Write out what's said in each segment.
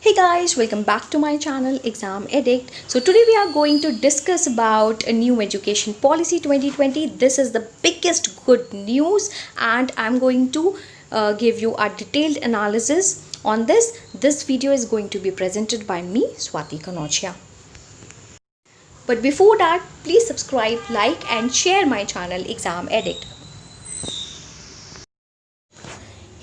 Hey guys, welcome back to my channel Exam Addict. So today we are going to discuss about a new education policy 2020. This is the biggest good news and I'm going to give you a detailed analysis on this. This video is going to be presented by me, Swati Kanochia. But before that, please subscribe, like and share my channel Exam Addict.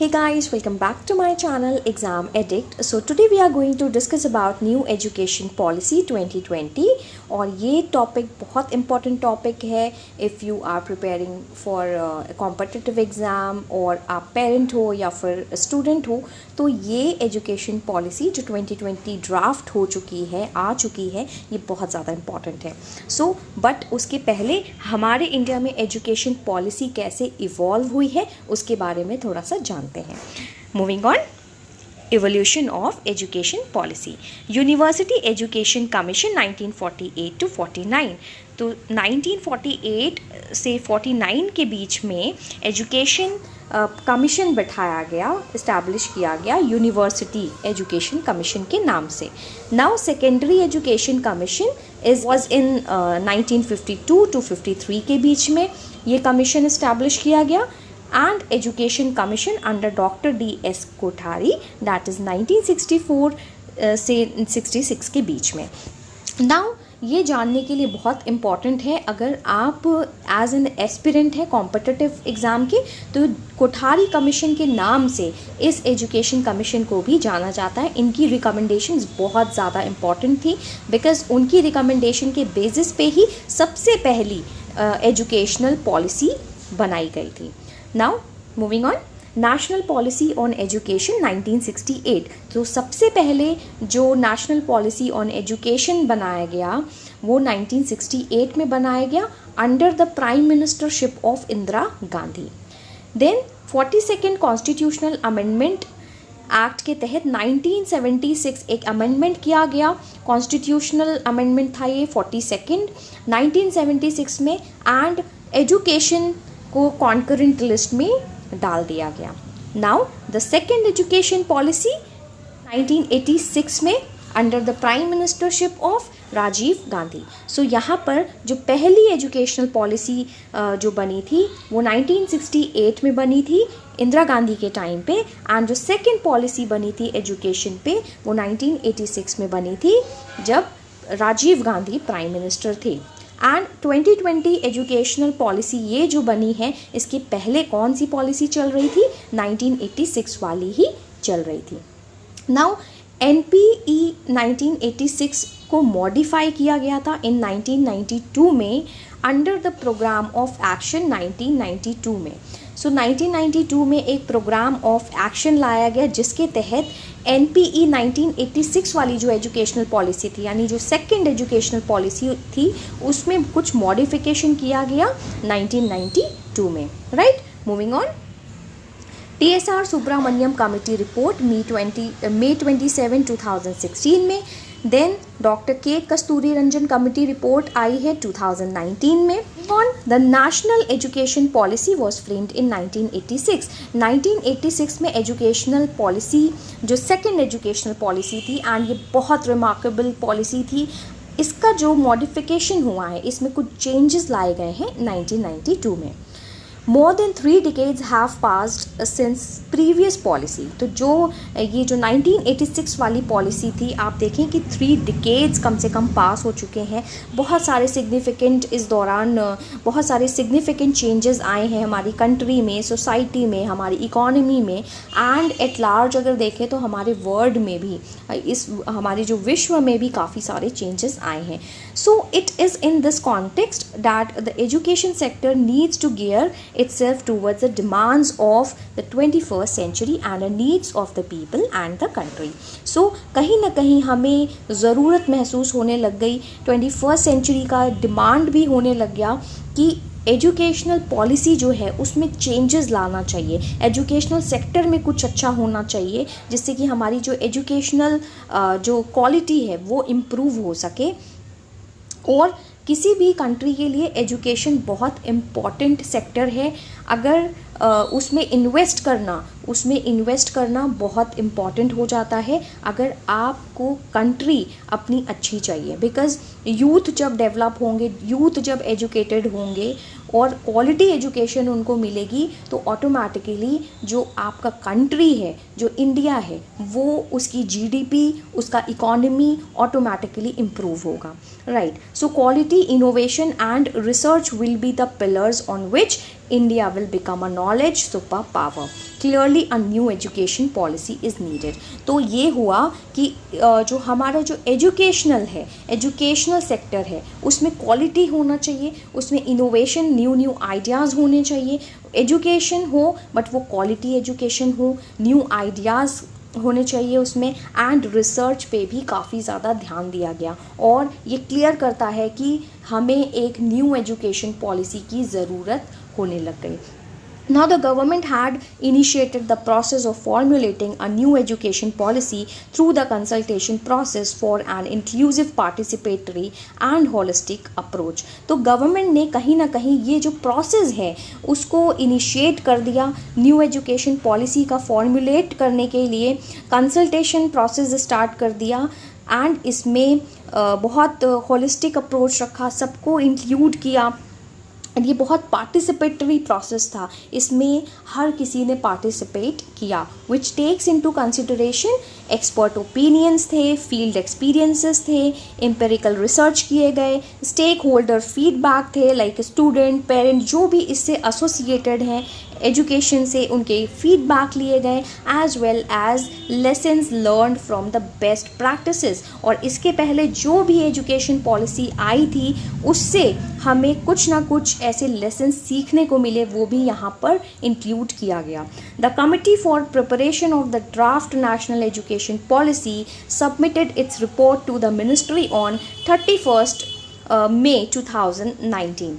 Hey guys, welcome back to my channel Exam Addict. So today we are going to discuss about new education policy 2020 और ये topic बहुत important topic है if you are preparing for competitive exam और आप parent हो या फिर student हो तो ये एजुकेशन पॉलिसी जो 2020 ड्राफ्ट हो चुकी है आ चुकी है ये बहुत ज़्यादा इम्पॉर्टेंट है. सो बट उसके पहले हमारे इंडिया में एजुकेशन पॉलिसी कैसे इवॉल्व हुई है उसके बारे में थोड़ा सा जानते हैं. Moving on, evolution of education policy. University education commission 1948 to 49. तो 1948 से 49 के बीच में एजुकेशन कमीशन बैठाया गया, इस्टेब्लिश किया गया यूनिवर्सिटी एजुकेशन कमीशन के नाम से. Now secondary education commission was in 1952 to 53 के बीच में ये कमीशन इस्टेब्लिश किया गया. And Education Commission under Dr. D.S. Kothari, that is 1964 से 66 के बीच में. Now ये जानने के लिए बहुत इम्पॉर्टेंट है अगर आप एज एन एस्पिरेंट है कॉम्पिटिटिव एग्ज़ाम के तो कोठारी कमीशन के नाम से इस एजुकेशन कमीशन को भी जाना जाता है. इनकी रिकमेंडेशंस बहुत ज़्यादा इम्पॉर्टेंट थी बिकॉज उनकी रिकमेंडेशन के बेसिस पे ही सबसे पहली एजुकेशनल पॉलिसी बनाई गई थी. Now moving on, national policy on education 1968. तो सबसे पहले जो नेशनल पॉलिसी ऑन एजुकेशन बनाया गया वो 1968 में बनाया गया under the prime ministership of Indira Gandhi. Then 42nd constitutional amendment act के तहत 1976 एक अमेंडमेंट किया गया. कॉन्स्टिट्यूशनल अमेंडमेंट था ये 42nd 1976 में एंड एजुकेशन को कॉन्करेंट लिस्ट में डाल दिया गया. Now the second education policy 1986 में under the prime ministership of Rajiv Gandhi. So यहाँ पर जो पहली एजुकेशनल पॉलिसी जो बनी थी वो 1968 में बनी थी इंदिरा गांधी के टाइम पे एंड जो सेकेंड पॉलिसी बनी थी एजुकेशन पे वो 1986 में बनी थी जब राजीव गांधी प्राइम मिनिस्टर थे. एंड 2020 एजुकेशनल पॉलिसी ये जो बनी है इसके पहले कौन सी पॉलिसी चल रही थी 1986 वाली ही चल रही थी. नाउ NPE 1986 को मॉडिफाई किया गया था इन 1992 में under the programme of action 1992 में. सो 1992 में एक प्रोग्राम ऑफ एक्शन लाया गया जिसके तहत NPE 1986 वाली जो एजुकेशनल पॉलिसी थी यानी जो सेकंड एजुकेशनल पॉलिसी थी उसमें कुछ मॉडिफिकेशन किया गया 1992 में. Right, moving on, TSR Subramanian committee report May 27 2016 में. Then doctor K Kasturi Rangan committee report आई है 2019 में. On the national education policy was framed in 1986. 1986 में एजुकेशनल पॉलिसी जो सेकेंड एजुकेशनल पॉलिसी थी एंड ये बहुत रिमार्केबल पॉलिसी थी. इसका जो मॉडिफिकेशन हुआ है इसमें कुछ चेंजेस लाए गए हैं 1992 में. More than 3 decades have passed since previous policy. तो जो ये जो 1986 वाली पॉलिसी थी आप देखें कि 3 decades कम से कम पास हो चुके हैं. बहुत सारे सिग्निफिकेंट इस दौरान बहुत सारे सिग्निफिकेंट चेंजेस आए हैं हमारी कंट्री में, सोसाइटी में, हमारी इकोनॉमी में एंड एट लार्ज अगर देखें तो हमारे वर्ल्ड में भी इस हमारे जो विश्व में भी काफ़ी सारे चेंजेस आए हैं. So it is in this context that the education sector needs to gear itself towards the demands of the 21st century and the needs of the people and the country. So कहीं ना कहीं हमें ज़रूरत महसूस होने लग गई 21st century का डिमांड भी होने लग गया कि एजुकेशनल पॉलिसी जो है उसमें चेंजेस लाना चाहिए. एजुकेशनल सेक्टर में कुछ अच्छा होना चाहिए जिससे कि हमारी जो एजुकेशनल जो क्वालिटी है वो इम्प्रूव हो सके. और किसी भी कंट्री के लिए एजुकेशन बहुत इम्पॉर्टेंट सेक्टर है. अगर उसमें इन्वेस्ट करना बहुत इम्पॉर्टेंट हो जाता है अगर आपको कंट्री अपनी अच्छी चाहिए। बिकॉज़ यूथ जब डेवलप होंगे, यूथ जब एजुकेटेड होंगे और क्वालिटी एजुकेशन उनको मिलेगी तो ऑटोमेटिकली जो आपका कंट्री है, जो इंडिया है, वो उसकी जीडीपी, उसका इकोनॉमी ऑटोमेटिकली इम्प्रूव होगा, right. So quality, innovation and research will be the pillars on which India will become a knowledge superpower. Clearly a new education policy is needed. तो ये हुआ कि जो हमारा जो एजुकेशनल सेक्टर है उसमें क्वालिटी होना चाहिए, उसमें इनोवेशन, न्यू आइडियाज़ होने चाहिए। एजुकेशन हो बट वो क्वालिटी एजुकेशन हो, न्यू आइडियाज़ होने चाहिए उसमें, एंड रिसर्च पे भी काफ़ी ज़्यादा ध्यान दिया गया। और ये क्लियर करता है कि हमें एक न्यू एजुकेशन पॉलिसी की ज़रूरत होने लग गई। Now the government had initiated the process of formulating a new education policy through the consultation process for an inclusive, participatory and holistic approach. तो गवर्नमेंट ने कहीं ना कहीं ये जो प्रोसेस है उसको इनिशिएट कर दिया, न्यू एजुकेशन पॉलिसी का फॉर्मुलेट करने के लिए कंसल्टेशन प्रोसेस स्टार्ट कर दिया, एंड इसमें बहुत होलिस्टिक अप्रोच रखा, सबको इंक्लूड किया। ये बहुत पार्टिसिपेटरी प्रोसेस था, इसमें हर किसी ने पार्टिसिपेट किया, which takes into consideration expert opinions थे, फील्ड एक्सपीरियंसेस थे, एम्पेरिकल रिसर्च किए गए, स्टेक होल्डर फीडबैक थे, लाइक स्टूडेंट, पेरेंट, जो भी इससे एसोसिएटेड हैं एजुकेशन से, उनके फीडबैक लिए गए, as well as lessons learned from the best practices. और इसके पहले जो भी एजुकेशन पॉलिसी आई थी उससे हमें कुछ ना कुछ ऐसे लेसन सीखने को मिले, वो भी यहाँ पर इंक्लूड किया गया। The committee for preparation of the draft national education policy submitted its report to the ministry on 31st May 2019.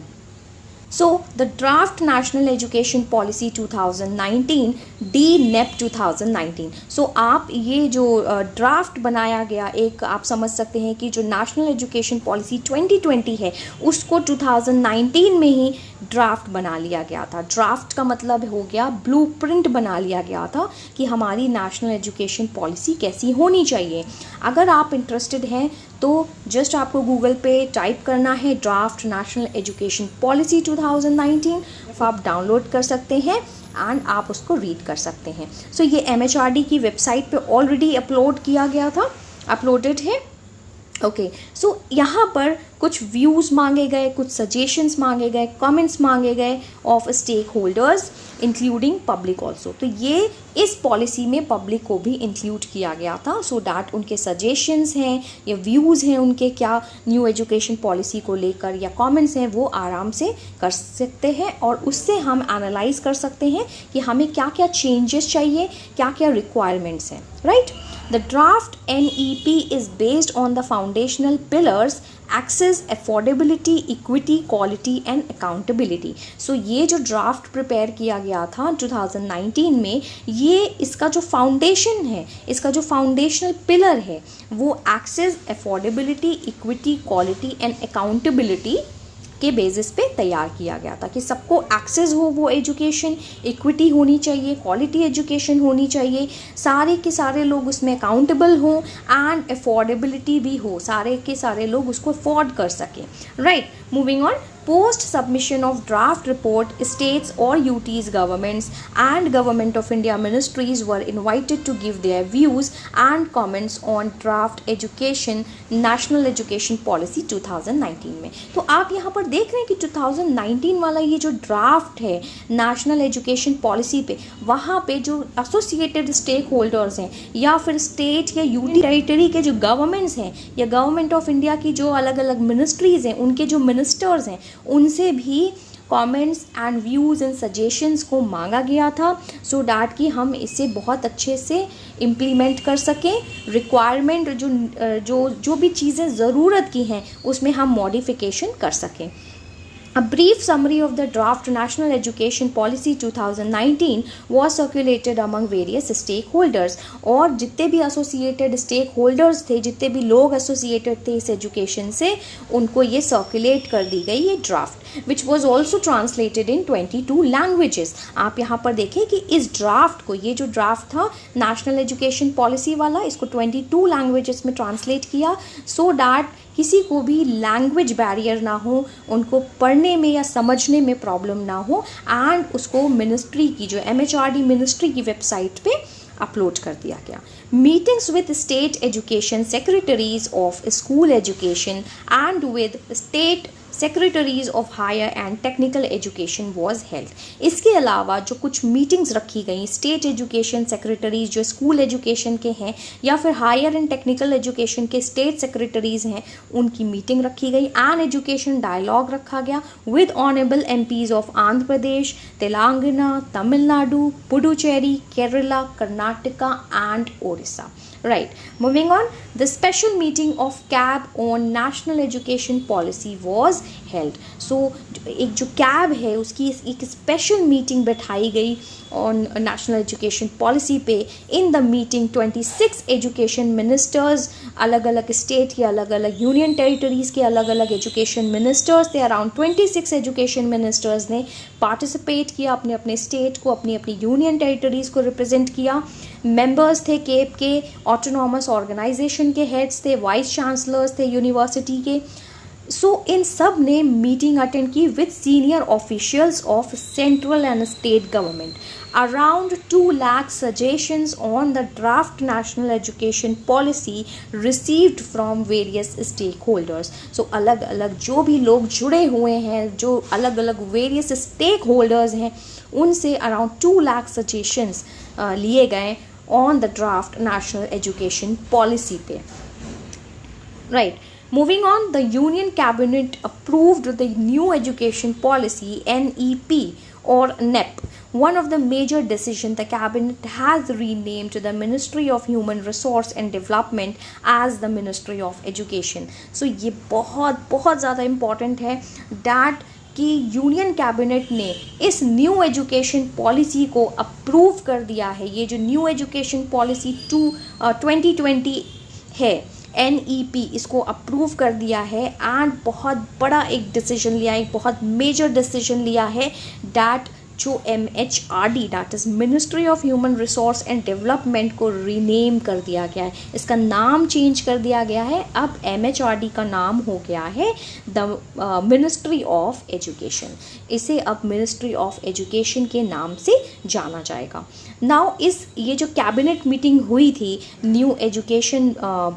So the draft National Education Policy 2019, DNEP 2019. So आप ये जो ड्राफ्ट बनाया गया, एक आप समझ सकते हैं कि जो नेशनल एजुकेशन पॉलिसी 2020 है उसको 2019 में ही ड्राफ्ट बना लिया गया था। ड्राफ्ट का मतलब हो गया ब्लूप्रिंट बना लिया गया था कि हमारी नेशनल एजुकेशन पॉलिसी कैसी होनी चाहिए। अगर आप इंटरेस्टेड हैं तो जस्ट आपको गूगल पे टाइप करना है ड्राफ्ट नेशनल एजुकेशन पॉलिसी 2019, आप डाउनलोड कर सकते हैं एंड आप उसको रीड कर सकते हैं। सो ये MHRD की वेबसाइट पे ऑलरेडी अपलोड किया गया था, अपलोडेड है। ओके, सो यहाँ पर कुछ व्यूज़ मांगे गए, कुछ सजेशंस मांगे गए, कमेंट्स मांगे गए of stakeholders including public also. तो ये इस पॉलिसी में पब्लिक को भी इंक्लूड किया गया था, सो डैट उनके सजेशंस हैं या व्यूज़ हैं उनके क्या न्यू एजुकेशन पॉलिसी को लेकर या कमेंट्स हैं, वो आराम से कर सकते हैं और उससे हम एनालाइज कर सकते हैं कि हमें क्या क्या चेंजेस चाहिए, क्या क्या रिक्वायरमेंट्स हैं, right. The draft NEP is based on the foundational pillars access, affordability, equity, quality and accountability. So ये जो ड्राफ्ट प्रिपेयर किया गया था 2019 में, ये इसका जो फाउंडेशन है, इसका जो फाउंडेशनल पिलर है वो access, affordability, equity, quality and accountability के बेसिस पे तैयार किया गया था कि सबको एक्सेस हो वो एजुकेशन, इक्विटी होनी चाहिए, क्वालिटी एजुकेशन होनी चाहिए, सारे के सारे लोग उसमें अकाउंटेबल हो एंड अफोर्डेबिलिटी भी हो, सारे के सारे लोग उसको अफोर्ड कर सकें, right. Moving on, post submission of draft report, states or UTs governments and Government of India ministries were invited to give their views and comments on draft education national education policy 2019 में। तो आप यहाँ पर देख रहे हैं कि 2019 वाला ये जो ड्राफ्ट है नेशनल एजुकेशन पॉलिसी पे, वहाँ पे जो एसोसिएटेड स्टेक होल्डर्स हैं या फिर स्टेट या यूटी टेरिटरी के जो गवर्नमेंट्स हैं या गवर्नमेंट ऑफ इंडिया की जो अलग अलग मिनिस्ट्रीज़ हैं, उनके जो मिनिस्टर्स हैं, उनसे भी comments and views and suggestions को मांगा गया था, सो डैट कि हम इसे बहुत अच्छे से इम्प्लीमेंट कर सकें। रिक्वायरमेंट जो भी चीज़ें ज़रूरत की हैं उसमें हम मॉडिफिकेशन कर सकें। A brief summary of the draft National Education Policy 2019 was circulated among various stakeholders. और जितने भी associated stakeholders थे, जितने भी लोग associated थे इस education से, उनको ये circulate कर दी गई ये draft, which was also translated in 22 languages. आप यहाँ पर देखें कि इस draft को, ये जो draft था National Education Policy वाला, इसको 22 languages में translate किया so that किसी को भी लैंग्वेज बैरियर ना हो, उनको पढ़ने में या समझने में प्रॉब्लम ना हो, एंड उसको मिनिस्ट्री की जो MHRD मिनिस्ट्री की वेबसाइट पे अपलोड कर दिया गया. Meetings with state education secretaries of school education and with state secretaries of higher and technical education was held. इसके अलावा जो कुछ मीटिंग्स रखी गई स्टेट एजुकेशन सेक्रेटरीज जो स्कूल एजुकेशन के हैं या फिर हायर एंड टेक्निकल एजुकेशन के स्टेट सेक्रेटरीज हैं, उनकी मीटिंग रखी गई. एंड एजुकेशन डायलॉग रखा गया with honourable MPs of Andhra Pradesh, Telangana, Tamil Nadu, Puducherry, Kerala, Karnataka and Odisha. Right, moving on, the special meeting of CAB on National Education Policy was held. So एक जो CAB है उसकी एक स्पेशल मीटिंग बैठाई गई ऑन नेशनल एजुकेशन पॉलिसी पे. In the meeting 26 education ministers, अलग अलग स्टेट के अलग अलग यूनियन टेरिटरीज़ के अलग अलग एजुकेशन मिनिस्टर्स थे. अराउंड 26 एजुकेशन मिनिस्टर्स ने पार्टिसिपेट किया, अपने अपने स्टेट को, अपनी अपनी यूनियन टेरिटरीज़ को रिप्रेजेंट किया. मेंबर्स थे केप के ऑटोनॉमस ऑर्गेनाइजेशन के हेड्स थे, वाइस चांसलर्स थे यूनिवर्सिटी के. सो इन सब ने मीटिंग अटेंड की with senior officials of central and state government. Around 2 lakh suggestions on the draft national education policy received from various stakeholders. So अलग अलग जो भी लोग जुड़े हुए हैं, जो अलग अलग various stakeholders हैं, उनसे around 2 lakh suggestions लिए गए on the draft national education policy पे. Right. Moving on, the Union Cabinet approved the new education policy NEP or NEP. One of the major decisions, the cabinet has renamed the Ministry of Human Resource and Development as the Ministry of Education. So ये बहुत ज़्यादा important है that कि union cabinet ने इस new education policy को approve कर दिया है. ये जो न्यू एजुकेशन पॉलिसी 2020 है NEP, इसको अप्रूव कर दिया है. एंड बहुत बड़ा एक डिसीजन लिया, एक बहुत मेजर डिसीजन लिया है डैट जो MHRD that is ministry of human resource and development को रीनेम कर दिया गया है. इसका नाम चेंज कर दिया गया है. अब MHRD का नाम हो गया है द मिनिस्ट्री ऑफ एजुकेशन. इसे अब मिनिस्ट्री ऑफ एजुकेशन के नाम से जाना जाएगा. नाउ ये जो कैबिनेट मीटिंग हुई थी न्यू एजुकेशन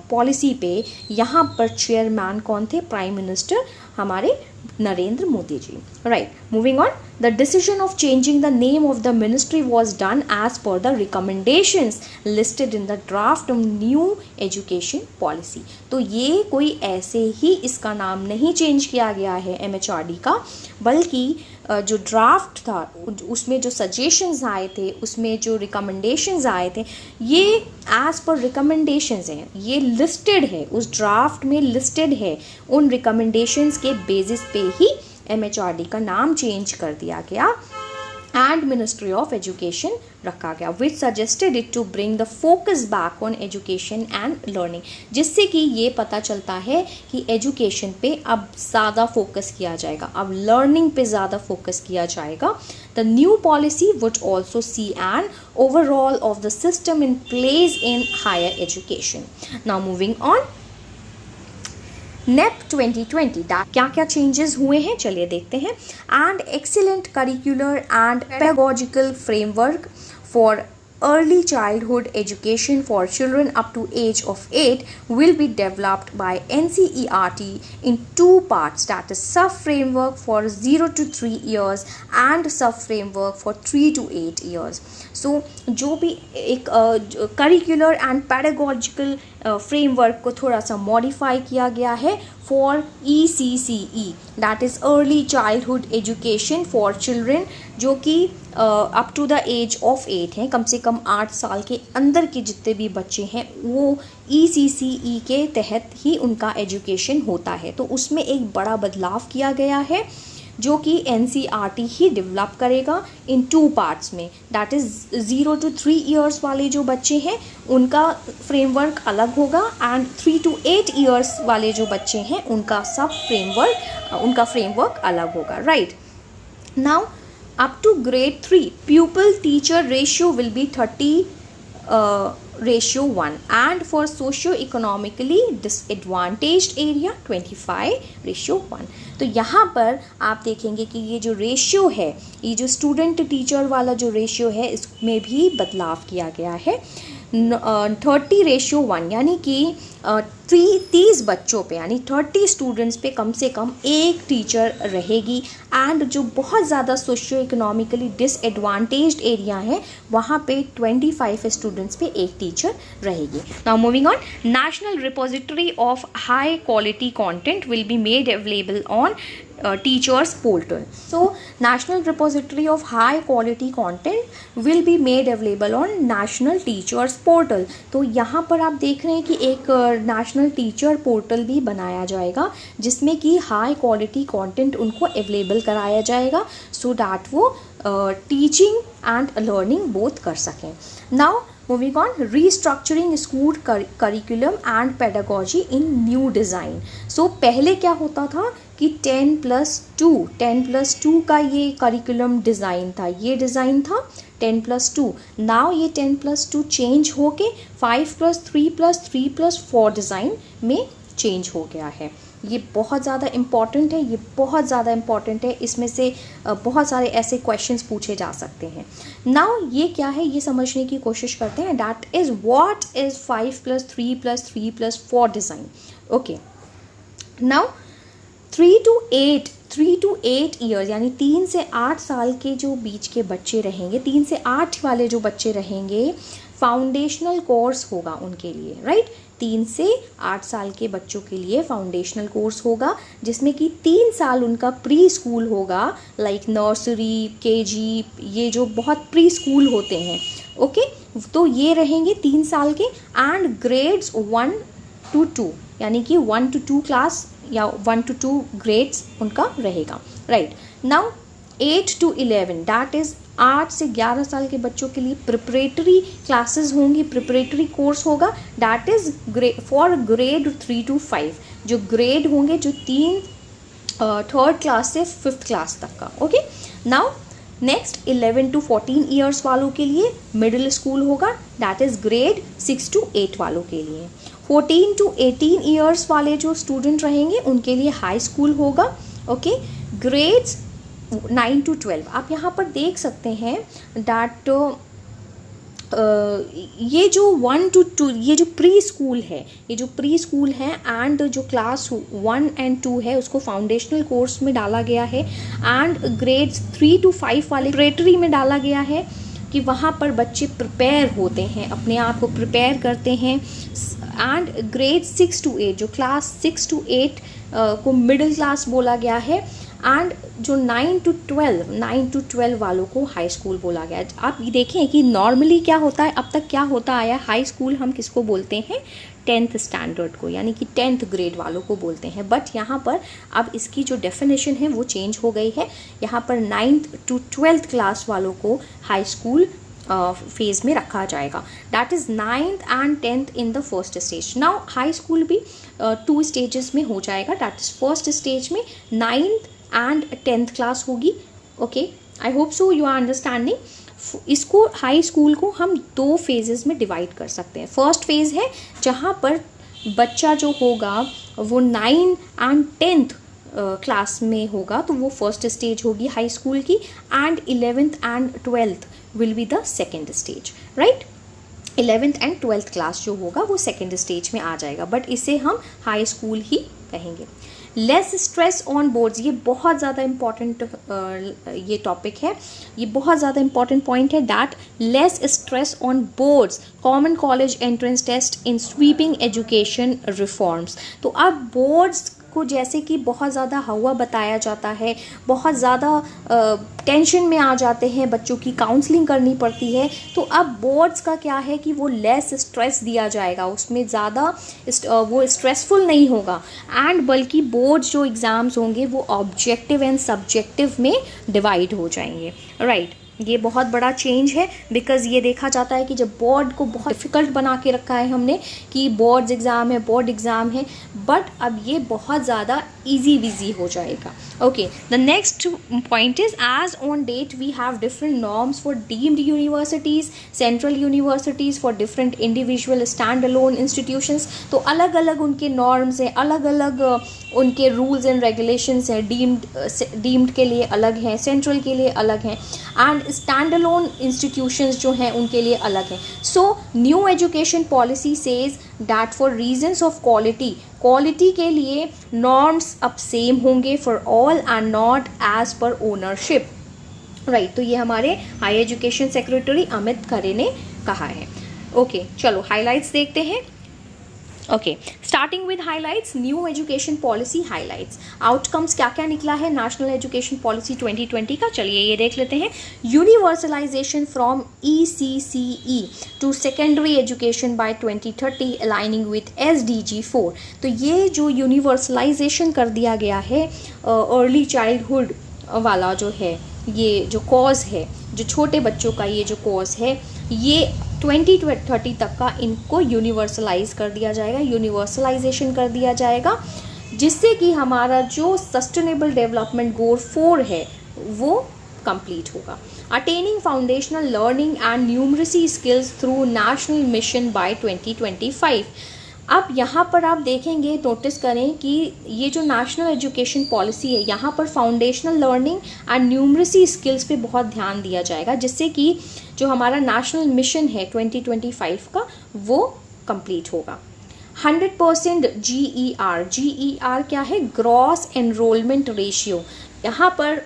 पॉलिसी पे, यहाँ पर चेयरमैन कौन थे? प्राइम मिनिस्टर हमारे Narendra Modi ji. Right, moving on, the decision of changing the name of the ministry was done as per the recommendations listed in the draft of new education policy. तो ये कोई ऐसे ही इसका नाम नहीं चेंज किया गया है MHRD का, बल्कि जो ड्राफ्ट था उसमें जो सजेशंस आए थे, उसमें जो रिकमेंडेशंस आए थे, ये एज पर रिकमेंडेशंस हैं. ये लिस्टेड है, उस ड्राफ्ट में लिस्टेड है. उन रिकमेंडेशंस के बेसिस पे ही MHRD का नाम चेंज कर दिया गया एंड मिनिस्ट्री ऑफ एजुकेशन रखा गया, which suggested it to bring the focus back on education and learning. जिससे कि ये पता चलता है कि एजुकेशन पे अब ज़्यादा फोकस किया जाएगा, अब लर्निंग पे ज़्यादा फोकस किया जाएगा. The new policy would also see an overhaul of the system in place in higher education. Now moving on, NEP 2020 क्या क्या चेंजेस हुए हैं चलिए देखते हैं. And excellent curricular and pedagogical framework for early childhood education for children up to age of 8 will be developed by NCERT in 2 parts, that is sub framework for 0 to 3 years and sub framework for 3 to 8 years. So जो भी एक curricular and pedagogical framework को थोड़ा सा modify किया गया है for ECCE, that is early childhood education for children, जो कि up to the age of 8 हैं, कम से कम 8 साल के अंदर के जितने भी बच्चे हैं वो ECCE के तहत ही उनका एजुकेशन होता है. तो उसमें एक बड़ा बदलाव किया गया है. जो कि NCERT ही डेवलप करेगा इन 2 पार्ट्स में, दैट इज़ 0 to 3 ईयर्स वाले जो बच्चे हैं उनका फ्रेमवर्क अलग होगा, एंड 3 to 8 ईयर्स वाले जो बच्चे हैं उनका फ्रेमवर्क अलग होगा, right. Now up to grade 3 pupil teacher ratio will be 30:1, and for socio-economically disadvantaged area 25:1। तो यहाँ पर आप देखेंगे कि ये जो रेशियो है, ये जो स्टूडेंट टीचर वाला जो रेशियो है, इसमें भी बदलाव किया गया है। 30:1 यानी कि 30 बच्चों पे, यानी 30 स्टूडेंट्स पे कम से कम एक टीचर रहेगी, एंड जो बहुत ज़्यादा सोशियो इकोनॉमिकली डिसएडवांटेज्ड एरिया है वहाँ पे 25 स्टूडेंट्स पे एक टीचर रहेगी। Now moving on, national repository of high quality content will be made available on teachers portal. So national repository of high quality content will be made available on national teachers portal. तो यहाँ पर आप देख रहे हैं कि एक national teacher portal भी बनाया जाएगा जिसमें कि high quality content उनको available कराया जाएगा, so that वो teaching and learning both कर सकें। Now moving on, restructuring school curriculum and pedagogy in new design. So पहले क्या होता था कि 10+2 का ये करिकुलम डिज़ाइन था, ये डिज़ाइन था 10+2। नाउ ये 10+2 चेंज होके 5+3+3+4 डिज़ाइन में चेंज हो गया है। ये बहुत ज़्यादा इम्पॉर्टेंट है, ये बहुत ज़्यादा इम्पॉर्टेंट है, इसमें से बहुत सारे ऐसे क्वेश्चंस पूछे जा सकते हैं। नाउ ये क्या है ये समझने की कोशिश करते हैं, that is what is 5+3+3+4 design. Okay, now 3 to 8 years यानी 3 से 8 साल के जो बीच के बच्चे रहेंगे, 3 से 8 वाले जो बच्चे रहेंगे, फाउंडेशनल कोर्स होगा उनके लिए, राइट। 3 से 8 साल के बच्चों के लिए फाउंडेशनल कोर्स होगा जिसमें कि 3 साल उनका प्री स्कूल होगा, लाइक नर्सरी, KG, ये जो बहुत प्री स्कूल होते हैं, ओके। तो ये रहेंगे 3 साल के, एंड ग्रेड्स 1 to 2 यानी कि 1 to 2 क्लास या 1 to 2 ग्रेड्स उनका रहेगा, right. Now 8 to 11 that is 8 से 11 साल के बच्चों के लिए प्रिपरेटरी क्लासेस होंगी, प्रिपरेटरी कोर्स होगा, that is for grade 3 to 5, जो ग्रेड होंगे जो 3rd क्लास से 5th क्लास तक का, okay. Now next 11 to 14 years वालों के लिए मिडिल स्कूल होगा, दैट इज़ ग्रेड 6 to 8 वालों के लिए। 14 to 18 ईयर्स वाले जो स्टूडेंट रहेंगे उनके लिए हाई स्कूल होगा, ओके। ग्रेड्स 9 to 12 आप यहाँ पर देख सकते हैं दैट ये जो 1 to 2 ये जो प्री स्कूल है, ये जो प्री स्कूल है एंड जो क्लास 1 and 2 है उसको फाउंडेशनल कोर्स में डाला गया है, एंड ग्रेड्स 3 to 5 वाले प्रिपरेटरी में डाला गया है कि वहाँ पर बच्चे प्रिपेयर होते हैं, अपने आप को प्रिपेयर करते हैं। एंड ग्रेड 6 to 8 जो क्लास 6 to 8 को मिडिल क्लास बोला गया है, एंड जो 9 to 12 वालों को हाई स्कूल बोला गया है। आप ये देखें कि नॉर्मली क्या होता है, अब तक क्या होता आया, हाई स्कूल हम किसको बोलते हैं, 10th स्टैंडर्ड को, यानी कि 10th ग्रेड वालों को बोलते हैं। बट यहाँ पर अब इसकी जो डेफिनेशन है वो चेंज हो गई है, यहाँ पर 9th to 12th क्लास वालों को हाई स्कूल फेज में रखा जाएगा, that is 9th and 10th in the first stage. Now high school भी 2 स्टेजेस में हो जाएगा, दैट इज़ फर्स्ट स्टेज में 9th and 10th क्लास होगी, okay. I hope so you are understanding. इसको हाई स्कूल को हम 2 फेजेस में डिवाइड कर सकते हैं। फर्स्ट फेज़ है जहाँ पर बच्चा जो होगा वो 9 and 10th क्लास में होगा, तो वो फर्स्ट स्टेज होगी हाई स्कूल की, and 11th and 12th will be the second stage, right. 11th and 12th class जो होगा वो सेकेंड स्टेज में आ जाएगा, बट इसे हम हाई स्कूल ही कहेंगे। लेस स्ट्रेस ऑन बोर्ड्स, ये बहुत ज़्यादा इम्पॉर्टेंट ये टॉपिक है, ये बहुत ज़्यादा इम्पॉर्टेंट पॉइंट है, that less stress on boards common college entrance test in sweeping education reforms. तो अब बोर्ड्स को जैसे कि बहुत ज़्यादा हवा बताया जाता है, बहुत ज़्यादा टेंशन में आ जाते हैं, बच्चों की काउंसलिंग करनी पड़ती है, तो अब बोर्ड्स का क्या है कि वो लेस स्ट्रेस दिया जाएगा, उसमें ज़्यादा वो स्ट्रेसफुल नहीं होगा, एंड बल्कि बोर्ड्स जो एग्ज़ाम्स होंगे वो ऑब्जेक्टिव एंड सब्जेक्टिव में डिवाइड हो जाएंगे, राइट। ये बहुत बड़ा चेंज है, बिकॉज़ ये देखा जाता है कि जब बोर्ड को बहुत डिफ़िकल्ट बना के रखा है हमने कि बोर्ड्स एग्ज़ाम है, बोर्ड एग्ज़ाम है, बट अब ये बहुत ज़्यादा ईजी विजी हो जाएगा। Okay, the next point is as on date we have different norms for deemed universities, central universities, for different individual standalone institutions. तो अलग अलग उनके नॉर्म्स हैं, अलग अलग उनके रूल्स एंड रेगुलेशंस हैं, डीम्ड के लिए अलग हैं, सेंट्रल के लिए अलग हैं, एंड स्टैंड अलोन इंस्टीट्यूशंस जो हैं उनके लिए अलग हैं। So new education policy says that for reasons of quality के लिए नॉर्म्स अब सेम होंगे for all and not as per ownership, right. तो ये हमारे high education secretary Amit Khare ने कहा है। ओके, चलो हाइलाइट्स देखते हैं। Okay, starting with highlights, new education policy highlights, outcomes क्या क्या निकला है नेशनल एजुकेशन पॉलिसी 2020 का, चलिए ये देख लेते हैं। Universalisation from ECCE to secondary education by 2030 aligning with SDG 4। तो ये जो यूनिवर्सलाइजेशन कर दिया गया है अर्ली चाइल्डहुड वाला जो है, ये जो कॉज है, जो छोटे बच्चों का ये जो कॉज है, ये 2030 तक का इनको यूनिवर्सलाइज कर दिया जाएगा, यूनिवर्सलाइजेशन कर दिया जाएगा, जिससे कि हमारा जो सस्टेनेबल डेवलपमेंट गोल 4 है वो कंप्लीट होगा। Attaining foundational learning and numeracy skills through national mission by 2025। अब यहाँ पर आप देखेंगे, नोटिस करें कि ये जो नेशनल एजुकेशन पॉलिसी है, यहाँ पर foundational learning and numeracy skills पे बहुत ध्यान दिया जाएगा, जिससे कि जो हमारा नेशनल मिशन है 2025 का वो कंप्लीट होगा। 100% GER क्या है? Gross enrolment ratio. यहाँ पर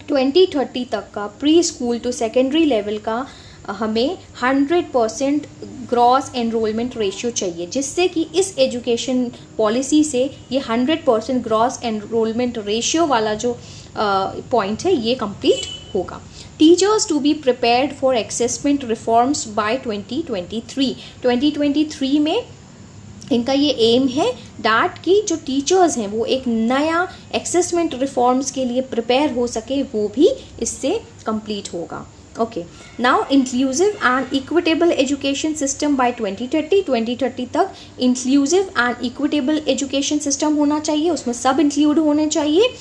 2030 तक का preschool to secondary level का हमें 100% ग्रॉस एनरोलमेंट रेशियो चाहिए, जिससे कि इस एजुकेशन पॉलिसी से ये 100% ग्रॉस एनरोलमेंट रेशियो वाला जो पॉइंट है ये कंप्लीट होगा। Teachers to be prepared for assessment reforms by 2023 में इनका ये एम है डैट कि जो टीचर्स हैं वो एक नया असेसमेंट रिफॉर्म्स के लिए प्रिपेयर हो सके, वो भी इससे कंप्लीट होगा। Okay, now inclusive and equitable education system by 2030 तक inclusive and equitable education system होना चाहिए, उसमें सब इंक्लूड होने चाहिए,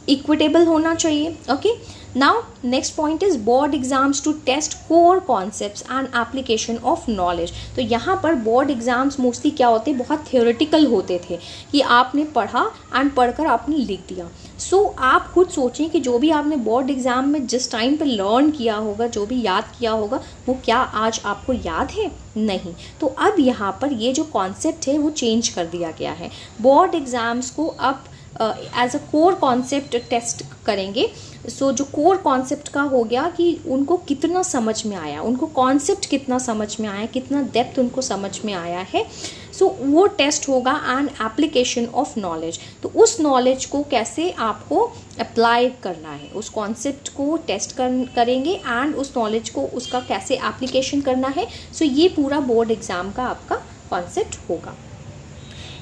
इक्विटेबल होना चाहिए। Okay, now next point is board exams to test core concepts and application of knowledge. तो यहाँ पर बोर्ड एग्जाम्स मोस्टली क्या होते, बहुत थियोरेटिकल होते थे कि आपने पढ़ा एंड पढ़कर आपने लिख दिया। सो आप खुद सोचें कि जो भी आपने बोर्ड एग्ज़ाम में जिस टाइम पे लर्न किया होगा, जो भी याद किया होगा, वो क्या आज आपको याद है? नहीं। तो अब यहाँ पर ये जो कॉन्सेप्ट है वो चेंज कर दिया गया है। बोर्ड एग्ज़ाम्स को अब as a core concept test करेंगे। सो जो कोर कॉन्सेप्ट का हो गया कि उनको कितना समझ में आया, उनको कॉन्सेप्ट कितना समझ में आया, कितना डेप्थ उनको समझ में आया है, सो वो टेस्ट होगा। एंड एप्लीकेशन ऑफ नॉलेज, तो उस नॉलेज को कैसे आपको अप्लाई करना है, उस कॉन्सेप्ट को टेस्ट करेंगे एंड उस नॉलेज को उसका कैसे एप्लीकेशन करना है। सो ये पूरा बोर्ड एग्ज़ाम का आपका कॉन्सेप्ट होगा।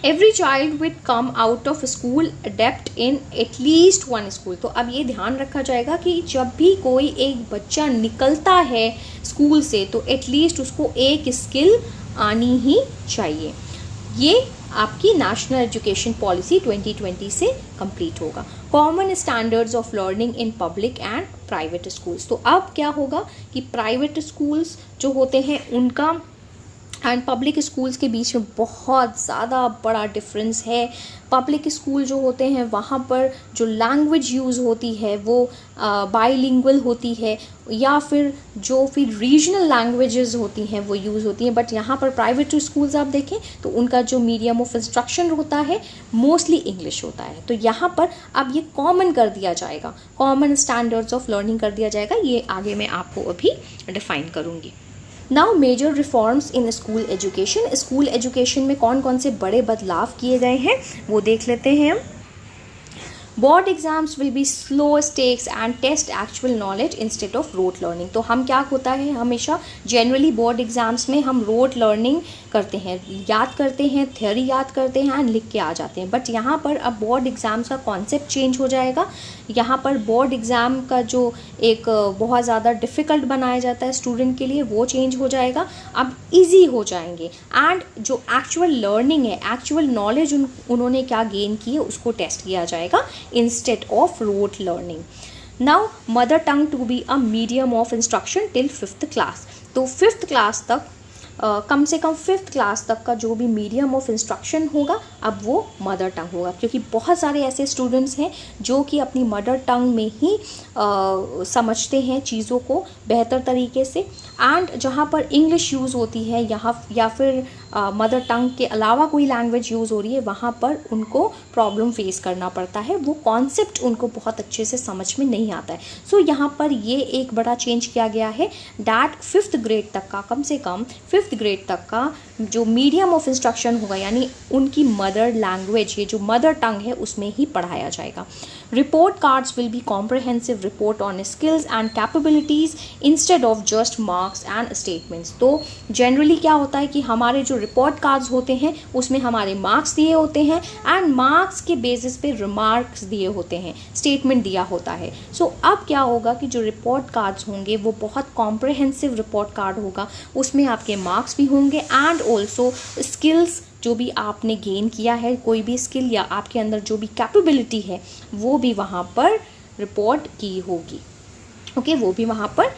Every child will come out of school adapt in at least one school. तो अब ये ध्यान रखा जाएगा कि जब भी कोई एक बच्चा निकलता है स्कूल से तो एटलीस्ट उसको एक स्किल आनी ही चाहिए। ये आपकी नेशनल एजुकेशन पॉलिसी 2020 से कंप्लीट होगा। Common standards of learning in public and private schools. तो अब क्या होगा कि प्राइवेट स्कूल्स जो होते हैं उनका एंड पब्लिक स्कूल्स के बीच में बहुत ज़्यादा बड़ा डिफरेंस है। पब्लिक स्कूल जो होते हैं वहाँ पर जो लैंग्वेज यूज़ होती है वो बाइलिंगुअल होती है, या फिर रीजनल लैंग्वेजेस होती हैं वो यूज़ होती हैं। बट यहाँ पर प्राइवेट स्कूल्स आप देखें तो उनका जो मीडियम ऑफ इंस्ट्रक्शन होता है मोस्टली इंग्लिश होता है। तो यहाँ पर अब ये कॉमन कर दिया जाएगा, कॉमन स्टैंडर्ड्स ऑफ लर्निंग कर दिया जाएगा। ये आगे मैं आपको अभी डिफाइन करूँगी। Now major reforms in school education, school education में कौन कौन से बड़े बदलाव किए गए हैं वो देख लेते हैं हम। Board exams will be slow stakes and test actual knowledge instead of rote learning. तो हम क्या होता है, हमेशा जनरली बोर्ड एग्जाम्स में हम रोट लर्निंग करते हैं, याद करते हैं, थ्योरी याद करते हैं एंड लिख के आ जाते हैं। बट यहाँ पर अब बोर्ड एग्ज़ाम्स का कॉन्सेप्ट चेंज हो जाएगा। यहाँ पर बोर्ड एग्ज़ाम का जो एक बहुत ज़्यादा डिफ़िकल्ट बनाया जाता है स्टूडेंट के लिए, वो चेंज हो जाएगा, अब इजी हो जाएंगे। एंड जो एक्चुअल लर्निंग है, एक्चुअल नॉलेज उन्होंने क्या गेन की है उसको टेस्ट किया जाएगा instead of rote learning. Now mother tongue to be a medium of instruction till 5th class. तो 5th क्लास तक कम से कम 5th क्लास तक का जो भी मीडियम ऑफ इंस्ट्रक्शन होगा अब वो मदर टंग होगा, क्योंकि बहुत सारे ऐसे स्टूडेंट्स हैं जो कि अपनी मदर टंग में ही समझते हैं चीज़ों को बेहतर तरीके से। एंड जहाँ पर इंग्लिश यूज़ होती है यहाँ या फिर मदर टंग के अलावा कोई लैंग्वेज यूज़ हो रही है, वहाँ पर उनको प्रॉब्लम फेस करना पड़ता है, वो कॉन्सेप्ट उनको बहुत अच्छे से समझ में नहीं आता है। सो यहाँ पर ये एक बड़ा चेंज किया गया है डैट 5th ग्रेड तक का, कम से कम 5th ग्रेड तक का जो मीडियम ऑफ इंस्ट्रक्शन होगा, यानी उनकी मदर लैंग्वेज, ये जो मदर टंग है उसमें ही पढ़ाया जाएगा। Report cards will be comprehensive report on skills and capabilities instead of just marks and statements. तो जनरली क्या होता है कि हमारे जो रिपोर्ट कार्ड्स होते हैं उसमें हमारे मार्क्स दिए होते हैं एंड मार्क्स के बेसिस पे रिमार्क्स दिए होते हैं, स्टेटमेंट दिया होता है। सो अब क्या होगा कि जो रिपोर्ट कार्ड्स होंगे वो बहुत कॉम्प्रहेंसिव रिपोर्ट कार्ड होगा, उसमें आपके मार्क्स भी होंगे एंड ऑल्सो स्किल्स जो भी आपने गेन किया है, कोई भी स्किल या आपके अंदर जो भी कैपेबिलिटी है वो भी वहाँ पर रिपोर्ट की होगी। ओके, वो भी वहाँ पर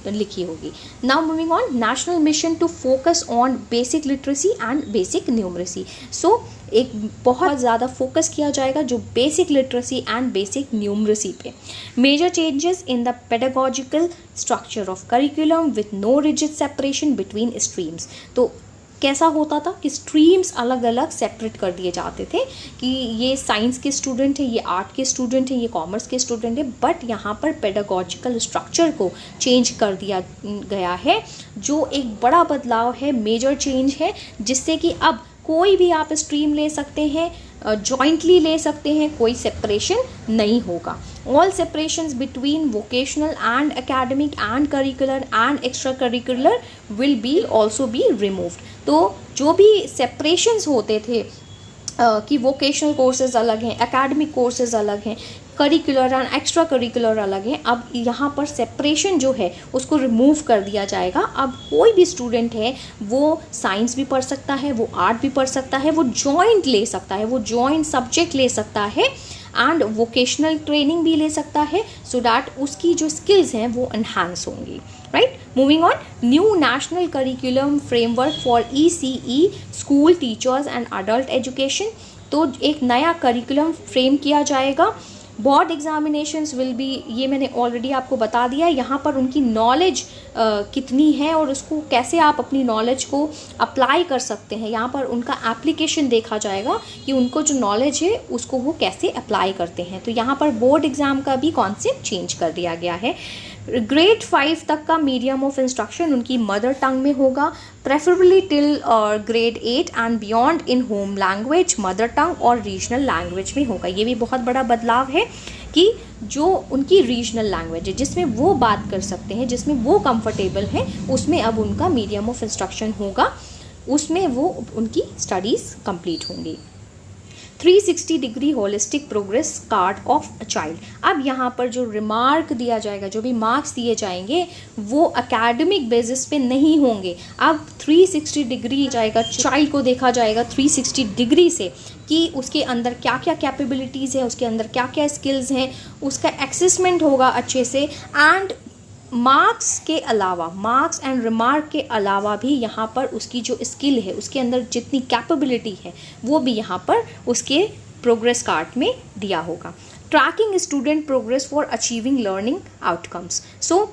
लिखी होगी। Now moving on, national mission to focus on basic literacy and basic numeracy. So एक बहुत ज़्यादा फोकस किया जाएगा जो basic literacy and basic numeracy पे। Major changes in the pedagogical structure of curriculum with no rigid separation between streams. तो कैसा होता था कि स्ट्रीम्स अलग अलग सेपरेट कर दिए जाते थे कि ये साइंस के स्टूडेंट है, ये आर्ट के स्टूडेंट है, ये कॉमर्स के स्टूडेंट है, बट यहाँ पर पेडागोजिकल स्ट्रक्चर को चेंज कर दिया गया है, जो एक बड़ा बदलाव है, मेजर चेंज है, जिससे कि अब कोई भी आप स्ट्रीम ले सकते हैं, जॉइंटली ले सकते हैं, कोई सेपरेशन नहीं होगा। All separations between vocational and academic and curricular and extra curricular will be also be removed. तो जो भी सेपरेशंस होते थे कि वोकेशनल कोर्सेज अलग हैं, एकेडमिक कोर्सेज अलग हैं, करिकुलर एंड एक्स्ट्रा करिकुलर अलग हैं, अब यहाँ पर सेपरेशन जो है उसको रिमूव कर दिया जाएगा। अब कोई भी स्टूडेंट है वो साइंस भी पढ़ सकता है, वो आर्ट भी पढ़ सकता है, वो जॉइंट ले सकता है, वो जॉइंट सब्जेक्ट ले सकता है एंड वोकेशनल ट्रेनिंग भी ले सकता है, सो दैट उसकी जो स्किल्स हैं वो एनहांस होंगी। Right, moving on, new national curriculum framework for ECE school teachers and adult education. तो एक नया करिकुलम फ्रेम किया जाएगा। बोर्ड एग्जामिनेशंस विल बी, ये मैंने ऑलरेडी आपको बता दिया, यहाँ पर उनकी नॉलेज कितनी है और उसको कैसे आप अपनी नॉलेज को अप्लाई कर सकते हैं, यहाँ पर उनका एप्लीकेशन देखा जाएगा कि उनको जो नॉलेज है उसको वो कैसे अप्लाई करते हैं। तो यहाँ पर बोर्ड एग्ज़ाम का भी कॉन्सेप्ट चेंज कर दिया गया है। ग्रेड 5 तक का मीडियम ऑफ इंस्ट्रक्शन उनकी मदर टंग में होगा, preferably till grade 8 and beyond in home language, mother tongue और रीजनल लैंग्वेज में होगा। ये भी बहुत बड़ा बदलाव है कि जो उनकी रीजनल लैंग्वेज है जिसमें वो बात कर सकते हैं, जिसमें वो कंफर्टेबल हैं, उसमें अब उनका मीडियम ऑफ इंस्ट्रक्शन होगा, उसमें वो उनकी स्टडीज़ कंप्लीट होंगी। 360 degree holistic progress card of a child. अब यहाँ पर जो रिमार्क दिया जाएगा, जो भी मार्क्स दिए जाएंगे वो एकेडमिक बेसिस पे नहीं होंगे, अब 360 डिग्री जाएगा, चाइल्ड को देखा जाएगा 360 डिग्री से कि उसके अंदर क्या क्या कैपेबिलिटीज़ है, उसके अंदर क्या क्या स्किल्स हैं, उसका एसेसमेंट होगा अच्छे से। एंड मार्क्स के अलावा, मार्क्स एंड रिमार्क के अलावा भी यहाँ पर उसकी जो स्किल है, उसके अंदर जितनी कैपेबिलिटी है वो भी यहाँ पर उसके प्रोग्रेस कार्ड में दिया होगा। Tracking student progress for achieving learning outcomes. So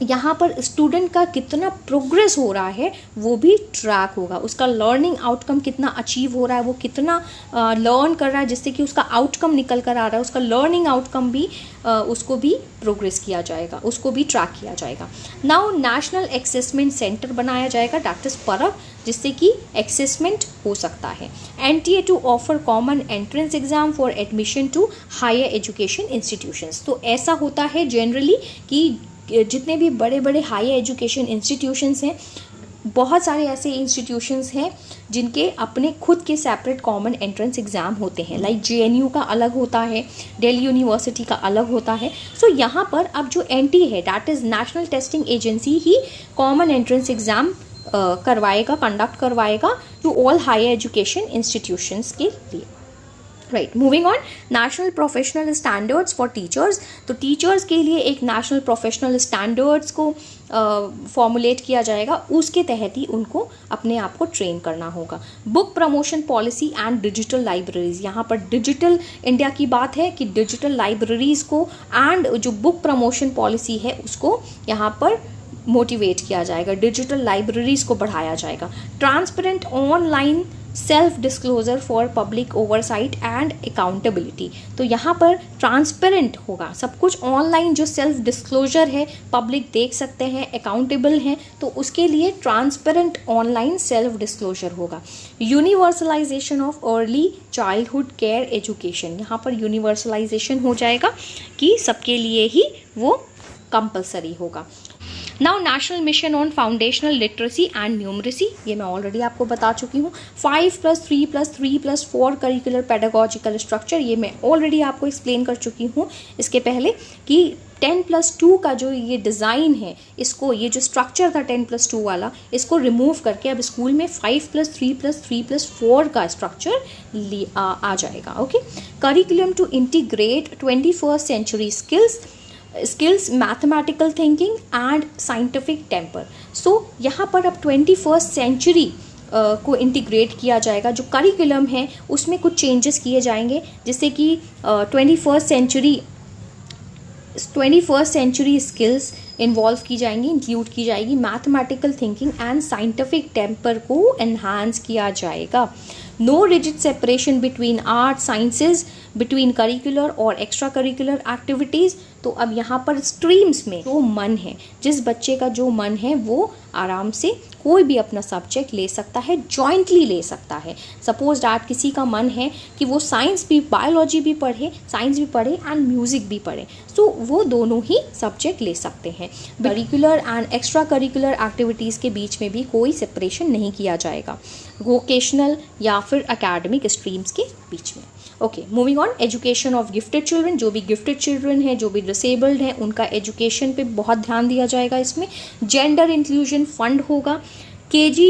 यहाँ पर स्टूडेंट का कितना प्रोग्रेस हो रहा है वो भी ट्रैक होगा, उसका लर्निंग आउटकम कितना अचीव हो रहा है, वो कितना लर्न कर रहा है जिससे कि उसका आउटकम निकल कर आ रहा है, उसका लर्निंग आउटकम भी उसको भी प्रोग्रेस किया जाएगा, उसको भी ट्रैक किया जाएगा। नाउ नेशनल असेसमेंट सेंटर बनाया जाएगा, दैट इज परब, जिससे कि असेसमेंट हो सकता है। NTA to offer common entrance exam for admission to higher education institutions. तो ऐसा होता है जनरली कि जितने भी बड़े बड़े हायर एजुकेशन इंस्टीट्यूशंस हैं, बहुत सारे ऐसे इंस्टीट्यूशंस हैं जिनके अपने खुद के सेपरेट कॉमन एंट्रेंस एग्ज़ाम होते हैं, लाइक JNU का अलग होता है, दिल्ली यूनिवर्सिटी का अलग होता है। सो यहाँ पर अब जो NTA है, that is national testing agency, ही कॉमन एंट्रेंस एग्ज़ाम करवाएगा, कंडक्ट करवाएगा to all higher education institutions के लिए। Right, moving on, national professional standards for teachers. तो टीचर्स के लिए एक नेशनल प्रोफेशनल स्टैंडर्ड्स को फॉर्मुलेट किया जाएगा, उसके तहत ही उनको अपने आप को ट्रेन करना होगा। Book promotion policy and digital libraries, यहाँ पर डिजिटल इंडिया की बात है कि डिजिटल लाइब्रेरीज को एंड जो बुक प्रमोशन पॉलिसी है उसको यहाँ पर मोटिवेट किया जाएगा, डिजिटल लाइब्रेरीज को बढ़ाया जाएगा। Transparent online self disclosure for public oversight and accountability. तो यहाँ पर ट्रांसपेरेंट होगा सब कुछ, ऑनलाइन जो सेल्फ डिस्क्लोजर है, पब्लिक देख सकते हैं, अकाउंटेबल हैं, तो उसके लिए ट्रांसपेरेंट ऑनलाइन सेल्फ डिस्क्लोजर होगा। Universalization of early childhood care education, यहाँ पर यूनिवर्सलाइजेशन हो जाएगा कि सबके लिए ही वो कंपलसरी होगा। Now national mission on foundational literacy and numeracy, ये मैं ऑलरेडी आपको बता चुकी हूँ। 5+3+3+4 करिकुलर पेडागोजिकल स्ट्रक्चर, ये मैं ऑलरेडी आपको एक्सप्लेन कर चुकी हूँ इसके पहले कि 10+2 का जो ये डिज़ाइन है, इसको, ये जो स्ट्रक्चर था 10+2 वाला, इसको रिमूव करके अब स्कूल में 5+3+3+4 का स्ट्रक्चर आ जाएगा। Okay, curriculum to integrate 21st century skills, mathematical thinking and scientific temper. So यहाँ पर अब 21st सेंचुरी को इंटीग्रेट किया जाएगा। जो करिकुलम है उसमें कुछ चेंजेस किए जाएंगे, जिससे कि 21st सेंचुरी स्किल्स इन्वॉल्व की जाएंगी, इंक्लूड की जाएगी। Mathematical thinking and scientific temper को एनहांस किया जाएगा। No rigid separation between art sciences, between curricular और एक्स्ट्रा करिकुलर एक्टिविटीज़। तो अब यहाँ पर स्ट्रीम्स में जो मन है, जिस बच्चे का जो मन है वो आराम से कोई भी अपना सब्जेक्ट ले सकता है, जॉइंटली ले सकता है। सपोज डैट किसी का मन है कि वो साइंस भी, बायोलॉजी भी पढ़े, साइंस भी पढ़े एंड म्यूज़िक भी पढ़े, सो वो दोनों ही सब्जेक्ट ले सकते हैं। Curricular and extra curricular activities के बीच में भी कोई सेपरेशन नहीं किया जाएगा, वोकेशनल या फिर एकेडमिक स्ट्रीम्स के बीच में। Okay, moving on, education of gifted children. जो भी गिफ्टेड चिल्ड्रन हैं, जो भी डिसेबल्ड हैं, उनका एजुकेशन पे बहुत ध्यान दिया जाएगा इसमें। जेंडर इंक्लूजन फंड होगा। KG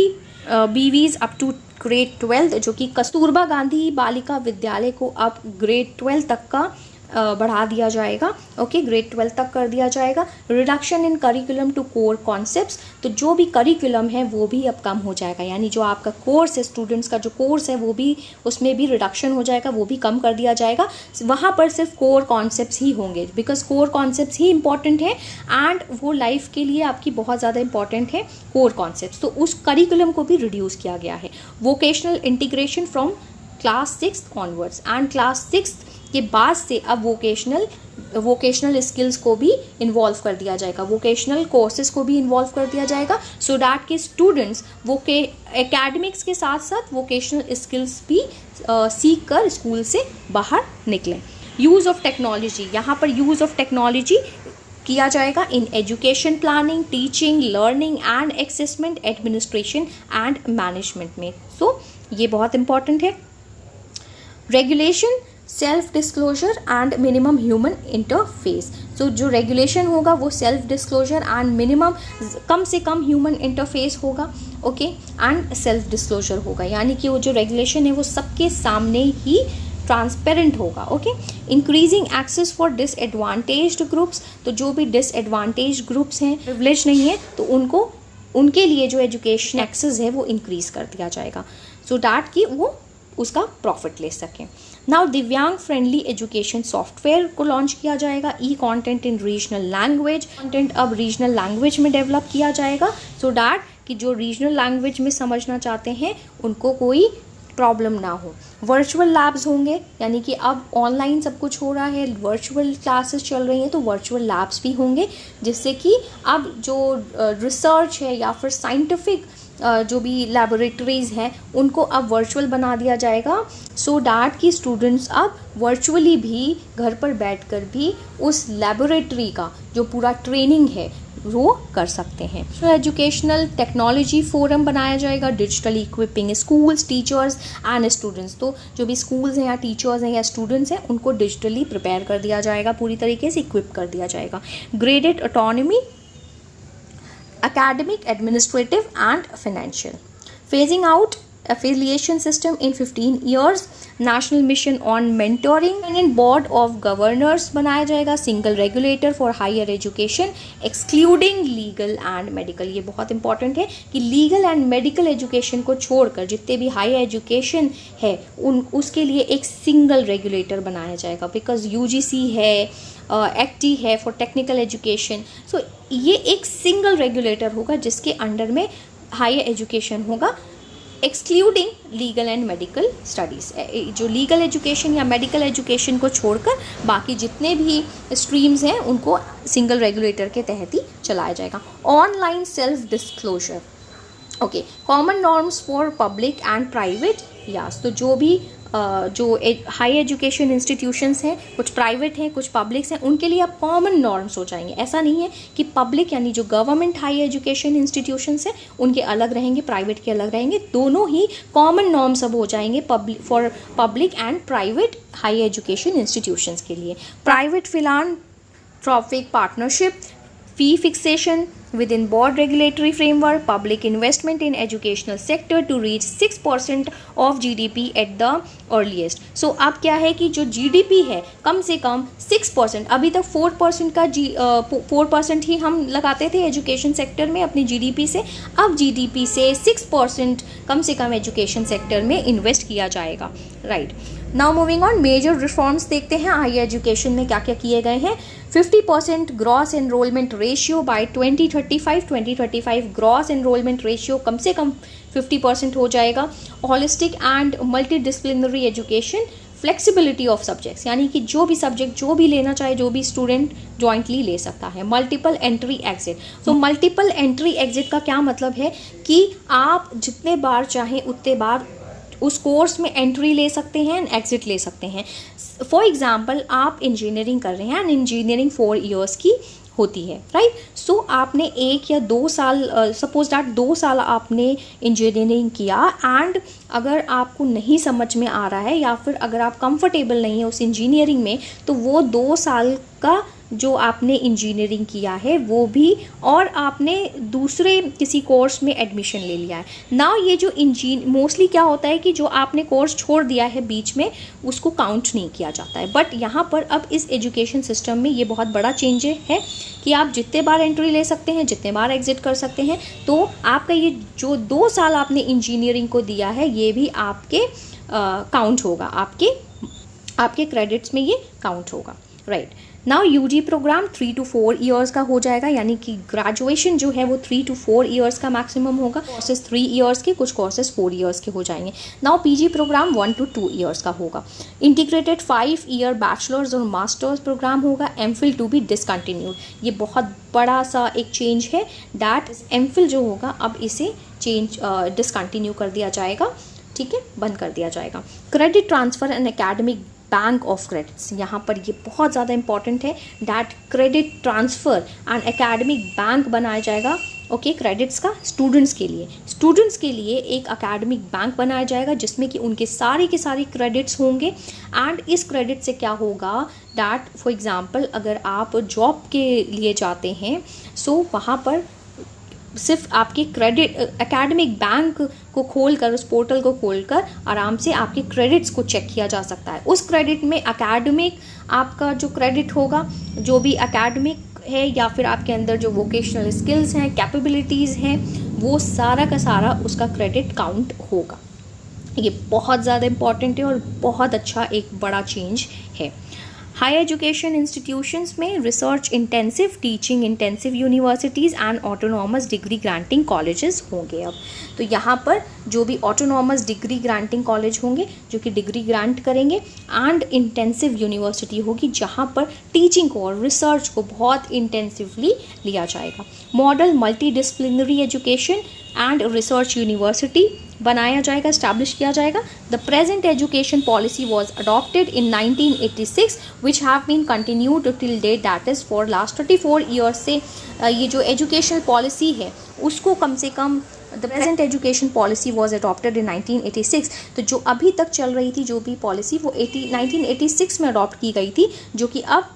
BVs up to grade 12, जो कि कस्तूरबा गांधी बालिका विद्यालय को अब ग्रेड 12 तक का बढ़ा दिया जाएगा। ओके, ग्रेड 12 तक कर दिया जाएगा। Reduction in curriculum to core concepts, तो जो भी करिकुलम है वो भी अब कम हो जाएगा, यानी जो आपका कोर्स है, स्टूडेंट्स का जो कोर्स है वो भी, उसमें भी रिडक्शन हो जाएगा, वो भी कम कर दिया जाएगा। वहाँ पर सिर्फ कोर कॉन्सेप्ट्स ही होंगे, because core concepts he important है एंड वो लाइफ के लिए आपकी बहुत ज़्यादा इंपॉर्टेंट है कोर कॉन्सेप्ट्स, तो उस करिकुलम को भी रिड्यूस किया गया है। Vocational integration from class 6 onwards, and class 6 के बाद से अब वोकेशनल स्किल्स को भी इन्वॉल्व कर दिया जाएगा, वोकेशनल कोर्सेज को भी इन्वॉल्व कर दिया जाएगा, सो डैट के स्टूडेंट्स एकेडमिक्स के साथ साथ वोकेशनल स्किल्स भी सीख कर स्कूल से बाहर निकलें। यूज़ ऑफ टेक्नोलॉजी, यहाँ पर यूज़ ऑफ टेक्नोलॉजी किया जाएगा in education planning, teaching, learning and assessment, administration and management में। सो ये बहुत इंपॉर्टेंट है। Regulation, self disclosure and minimum human interface. तो जो रेगुलेशन होगा वो सेल्फ डिस्क्लोजर एंड मिनिमम, कम से कम ह्यूमन इंटरफेस होगा। ओके, एंड सेल्फ डिस्क्लोजर होगा, यानी कि वो जो रेगुलेशन है वो सबके सामने ही ट्रांसपेरेंट होगा। Okay, increasing access for disadvantaged groups, तो जो भी डिसएडवांटेज ग्रुप्स हैं, प्रिविलेज नहीं है, तो उनके लिए जो एजुकेशन एक्सेस है वो इंक्रीज कर दिया जाएगा, सो डैट कि वो उसका प्रॉफिट ले सकें। Now divyang friendly education software को लॉन्च किया जाएगा। E content in regional language, content अब रीजनल लैंग्वेज में डेवलप किया जाएगा सो डैट कि जो रीजनल लैंग्वेज में समझना चाहते हैं उनको कोई प्रॉब्लम ना हो। वर्चुअल लैब्स होंगे, यानी कि अब ऑनलाइन सब कुछ हो रहा है, वर्चुअल क्लासेस चल रही हैं, तो वर्चुअल लैब्स भी होंगे, जिससे कि अब जो रिसर्च है या फिर साइंटिफिक जो भी लैबोरेटरीज़ हैं उनको अब वर्चुअल बना दिया जाएगा सो डैट कि स्टूडेंट्स अब वर्चुअली भी घर पर बैठकर भी उस लैबोरेटरी का जो पूरा ट्रेनिंग है वो कर सकते हैं। तो एजुकेशनल टेक्नोलॉजी फोरम बनाया जाएगा, digitally equipping schools, teachers and students. तो जो भी स्कूल्स हैं या टीचर्स हैं या स्टूडेंट्स हैं उनको डिजिटली प्रिपेयर कर दिया जाएगा, पूरी तरीके से इक्विप कर दिया जाएगा। Graded autonomy, academic, administrative and financial. Phasing out affiliation system in 15 years. National mission on mentoring and board of governors बनाया जाएगा. Single regulator for higher education excluding legal and medical. ये बहुत important है कि legal and medical education को छोड़कर जितने भी higher education है उसके लिए एक single regulator बनाया जाएगा, because UGC है, एक्टी है फॉर टेक्निकल एजुकेशन। सो ये एक सिंगल रेगुलेटर होगा जिसके अंडर में हायर एजुकेशन होगा, excluding legal and medical studies. जो लीगल एजुकेशन या मेडिकल एजुकेशन को छोड़कर बाकी जितने भी स्ट्रीम्स हैं उनको सिंगल रेगुलेटर के तहत ही चलाया जाएगा। Online self disclosure, okay, common norms for public and private. Yes, तो जो भी जो हाई एजुकेशन इंस्टीट्यूशंस हैं, कुछ प्राइवेट हैं कुछ पब्लिक्स हैं, उनके लिए अब कॉमन नॉर्म्स हो जाएंगे। ऐसा नहीं है कि पब्लिक यानी जो गवर्नमेंट हाई एजुकेशन इंस्टीट्यूशंस हैं उनके अलग रहेंगे, प्राइवेट के अलग रहेंगे, दोनों ही कॉमन नॉर्म्स अब हो जाएंगे for public and private high education institutions के लिए। Private philanthropic partnership, fee fixation within board regulatory framework, public investment in educational sector to reach 6% of GDP at the earliest. So अब क्या है कि जो GDP है कम से कम 6%, अभी तक 4% का 4% ही हम लगाते थे एजुकेशन सेक्टर में अपनी GDP से, अब GDP से 6% कम से कम एजुकेशन सेक्टर में इन्वेस्ट किया जाएगा। Right, now moving on, major reforms देखते हैं हायर एजुकेशन में क्या क्या किए गए हैं। 50% gross enrolment ratio by 2035 gross enrolment ratio कम से कम 50% हो जाएगा। Holistic and multi disciplinary education, flexibility of subjects, यानी कि जो भी सब्जेक्ट जो भी लेना चाहे जो भी स्टूडेंट जॉइंटली ले सकता है। मल्टीपल एंट्री एग्जिट, तो मल्टीपल एंट्री एग्जिट का क्या मतलब है कि आप जितने बार चाहें उतने बार उस कोर्स में एंट्री ले सकते हैं एंड एग्जिट ले सकते हैं। फॉर एग्जाम्पल आप इंजीनियरिंग कर रहे हैं एंड इंजीनियरिंग 4 ईयर्स की होती है, राइट। सो आपने 1 या 2 साल, सपोज दैट 2 साल आपने इंजीनियरिंग किया एंड अगर आपको नहीं समझ में आ रहा है या फिर अगर आप कंफर्टेबल नहीं है उस इंजीनियरिंग में, तो वो 2 साल का जो आपने इंजीनियरिंग किया है वो भी, और आपने दूसरे किसी कोर्स में एडमिशन ले लिया है ना, ये जो मोस्टली क्या होता है कि जो आपने कोर्स छोड़ दिया है बीच में उसको काउंट नहीं किया जाता है। बट यहाँ पर अब इस एजुकेशन सिस्टम में ये बहुत बड़ा चेंज है कि आप जितने बार एंट्री ले सकते हैं, जितने बार एग्जिट कर सकते हैं। तो आपका ये जो 2 साल आपने इंजीनियरिंग को दिया है ये भी आपके काउंट होगा, आपके क्रेडिट्स में ये काउंट होगा, right. Now UG programme 3 to 4 years का हो जाएगा, यानी कि ग्रेजुएशन जो है वो 3 to 4 ईयर्स का मैक्सिमम होगा। कोर्सेज 3 ईयर्स के, कुछ कोर्सेज 4 ईयर्स के हो जाएंगे। Now PG programme 1 to 2 years का होगा। इंटीग्रेटेड 5 ईयर बैचलर्स और मास्टर्स प्रोग्राम होगा। एमफिल टू बी डिसकंटिन्यूड, ये बहुत बड़ा सा एक चेंज है, दैट एमफिल जो होगा अब इसे डिसकंटिन्यू कर दिया जाएगा, ठीक है, बंद कर दिया जाएगा। Credit transfer and academic bank of credits, यहाँ पर ये बहुत ज़्यादा इंपॉर्टेंट है, that credit transfer and academic bank बनाया जाएगा, ओके, क्रेडिट्स का स्टूडेंट्स के लिए एक एकेडमिक बैंक बनाया जाएगा जिसमें कि उनके सारे के सारे क्रेडिट्स होंगे। एंड इस क्रेडिट से क्या होगा, डैट फॉर एग्जांपल अगर आप जॉब के लिए जाते हैं सो वहाँ पर सिर्फ आपके क्रेडिट एकेडमिक बैंक को खोलकर, उस पोर्टल को खोलकर आराम से आपके क्रेडिट्स को चेक किया जा सकता है। उस क्रेडिट में एकेडमिक आपका जो क्रेडिट होगा, जो भी एकेडमिक है या फिर आपके अंदर जो वोकेशनल स्किल्स हैं, कैपेबिलिटीज़ हैं, वो सारा का सारा उसका क्रेडिट काउंट होगा। ये बहुत ज़्यादा इम्पॉर्टेंट है और बहुत अच्छा एक बड़ा चेंज है। हायर एजुकेशन इंस्टीट्यूशंस में research intensive, teaching intensive universities and autonomous degree granting colleges होंगे अब। तो यहाँ पर जो भी ऑटोनॉमस डिग्री ग्रांटिंग कॉलेज होंगे जो कि डिग्री ग्रांट करेंगे, एंड इंटेंसिव यूनिवर्सिटी होगी जहाँ पर टीचिंग को और रिसर्च को बहुत इंटेंसिवली लिया जाएगा। Model multi disciplinary education and research university बनाया जाएगा, इस्टेब्लिश किया जाएगा। The present education policy was adopted in 1986 which have been continued till date, that is for last 34 years से ये जो एजुकेशन पॉलिसी है उसको कम से कम the present education policy was adopted in 1986। तो जो अभी तक चल रही थी जो भी पॉलिसी वो 1986 में अडॉप्ट की गई थी, जो कि अब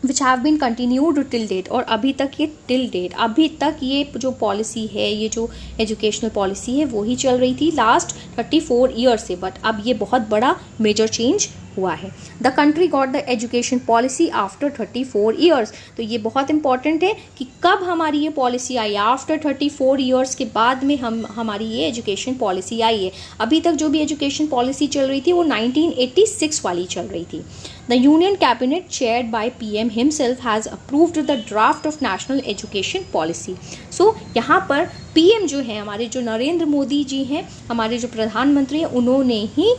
which have been continued till date, और अभी तक ये टिल डेट अभी तक ये जो पॉलिसी है, ये जो एजुकेशनल पॉलिसी है वो ही चल रही थी लास्ट 34 ईयर्स से। बट अब ये बहुत बड़ा मेजर चेंज हुआ है। The country got the education policy after 34 years. तो ये बहुत इंपॉर्टेंट है कि कब हमारी ये पॉलिसी आई, आफ्टर 34 ईयर्स के बाद में हमारी ये एजुकेशन पॉलिसी आई है। अभी तक जो भी एजुकेशन पॉलिसी चल रही थी वो 1986 वाली चल रही थी। The union cabinet chaired by PM himself has approved the draft of national education policy. So यहाँ पर PM जो है हमारे जो नरेंद्र मोदी जी हैं, हमारे जो प्रधानमंत्री हैं, उन्होंने ही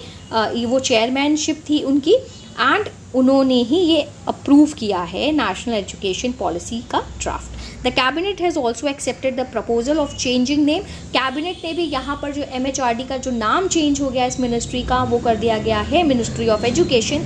वो चेयरमैनशिप थी उनकी, एंड उन्होंने ही ये अप्रूव किया है नेशनल एजुकेशन पॉलिसी का draft. The cabinet has also accepted the proposal of changing name. Cabinet ने भी यहाँ पर जो MHRD का जो नाम चेंज हो गया इस मिनिस्ट्री का, वो कर दिया गया है मिनिस्ट्री ऑफ एजुकेशन।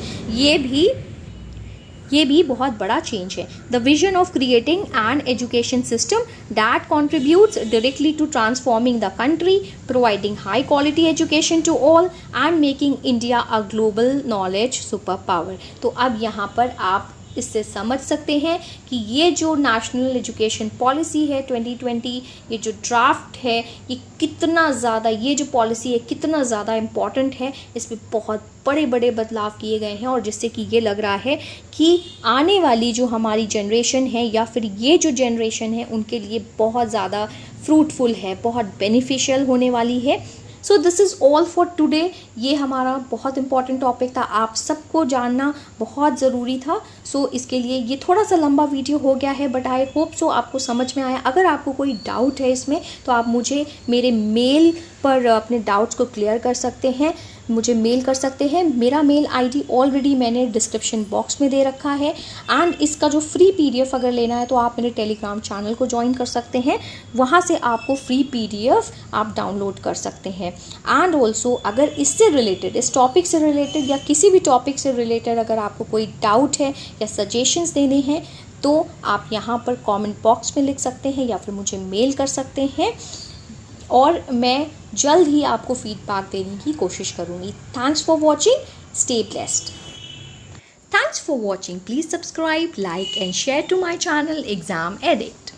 ये भी बहुत बड़ा चेंज है। The vision of creating an education system that contributes directly to transforming the country, providing high quality education to all and making India a global knowledge superpower. तो अब यहाँ पर आप इससे समझ सकते हैं कि ये जो नेशनल एजुकेशन पॉलिसी है 2020, ये जो ड्राफ्ट है ये कितना ज़्यादा, ये जो पॉलिसी है कितना ज़्यादा इम्पॉर्टेंट है। इसमें बहुत बड़े बड़े बदलाव किए गए हैं, और जिससे कि ये लग रहा है कि आने वाली जो हमारी जनरेशन है या फिर ये जो जनरेशन है उनके लिए बहुत ज़्यादा फ्रूटफुल है, बहुत बेनिफिशियल होने वाली है। So this is all for today. ये हमारा बहुत इंपॉर्टेंट टॉपिक था, आप सबको जानना बहुत ज़रूरी था। सो इसके लिए ये थोड़ा सा लंबा वीडियो हो गया है, बट आई होप सो आपको समझ में आया। अगर आपको कोई डाउट है इसमें तो आप मुझे मेरे मेल पर अपने डाउट्स को क्लियर कर सकते हैं, मुझे मेल कर सकते हैं। मेरा मेल ID ऑलरेडी मैंने डिस्क्रिप्शन बॉक्स में दे रखा है, एंड इसका जो फ्री PDF अगर लेना है तो आप मेरे टेलीग्राम चैनल को ज्वाइन कर सकते हैं, वहाँ से आपको फ्री PDF आप डाउनलोड कर सकते हैं। एंड ऑल्सो अगर इससे रिलेटेड, इस टॉपिक से रिलेटेड या किसी भी टॉपिक से रिलेटेड अगर आपको कोई डाउट है या सजेशंस देने हैं तो आप यहाँ पर कमेंट बॉक्स में लिख सकते हैं या फिर मुझे मेल कर सकते हैं, और मैं जल्द ही आपको फीडबैक देने की कोशिश करूँगी। Thanks for watching, stay blessed. Thanks for watching. Please subscribe, like and share to my channel Exam Addict.